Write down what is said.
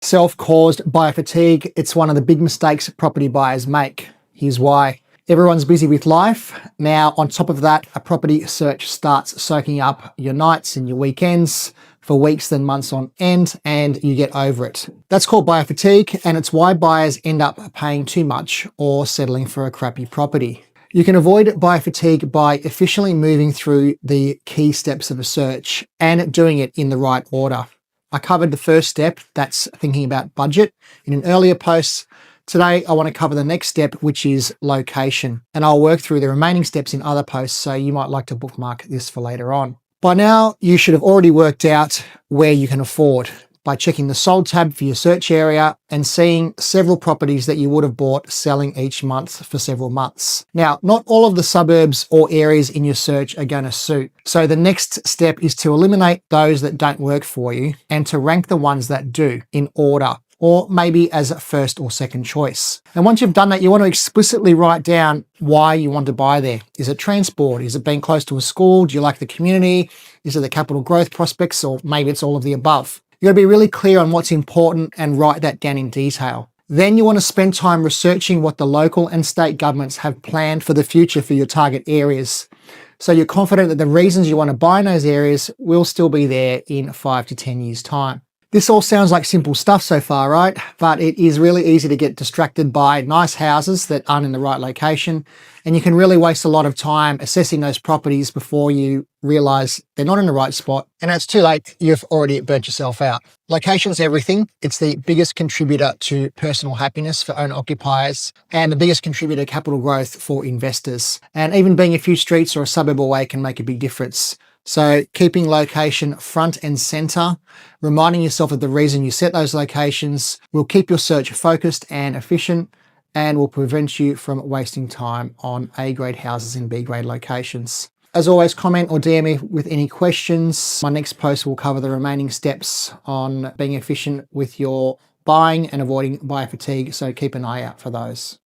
Self-caused buyer fatigue. It's one of the big mistakes property buyers make. Here's why. Everyone's busy with life. Now, on top of that, a property search starts soaking up your nights and your weekends for weeks then months on end, and you get over it. That's called buyer fatigue, and it's why buyers end up paying too much or settling for a crappy property. You can avoid buyer fatigue by efficiently moving through the key steps of a search and doing it in the right order. I covered the first step, that's thinking about budget, in an earlier post. Today, I want to cover the next step, which is location, and I'll work through the remaining steps in other posts, so you might like to bookmark this for later on. By now, you should have already worked out where you can afford by checking the sold tab for your search area and seeing several properties that you would have bought selling each month for several months. Now, not all of the suburbs or areas in your search are going to suit. So the next step is to eliminate those that don't work for you and to rank the ones that do in order, or maybe as a first or second choice. And once you've done that, you want to explicitly write down why you want to buy there. Is it transport? Is it being close to a school? Do you like the community? Is it the capital growth prospects? Or maybe it's all of the above. You got to be really clear on what's important and write that down in detail. Then you want to spend time researching what the local and state governments have planned for the future for your target areas. So you're confident that the reasons you want to buy in those areas will still be there in 5 to 10 years' time. This all sounds like simple stuff so far, right? But it is really easy to get distracted by nice houses that aren't in the right location. And you can really waste a lot of time assessing those properties before you realize they're not in the right spot. And it's too late, you've already burnt yourself out. Location's everything. It's the biggest contributor to personal happiness for owner-occupiers and the biggest contributor to capital growth for investors. And even being a few streets or a suburb away can make a big difference. So keeping location front and center, reminding yourself of the reason you set those locations will keep your search focused and efficient and will prevent you from wasting time on A-grade houses in B-grade locations. As always, comment or DM me with any questions. My next post will cover the remaining steps on being efficient with your buying and avoiding buyer fatigue, so keep an eye out for those.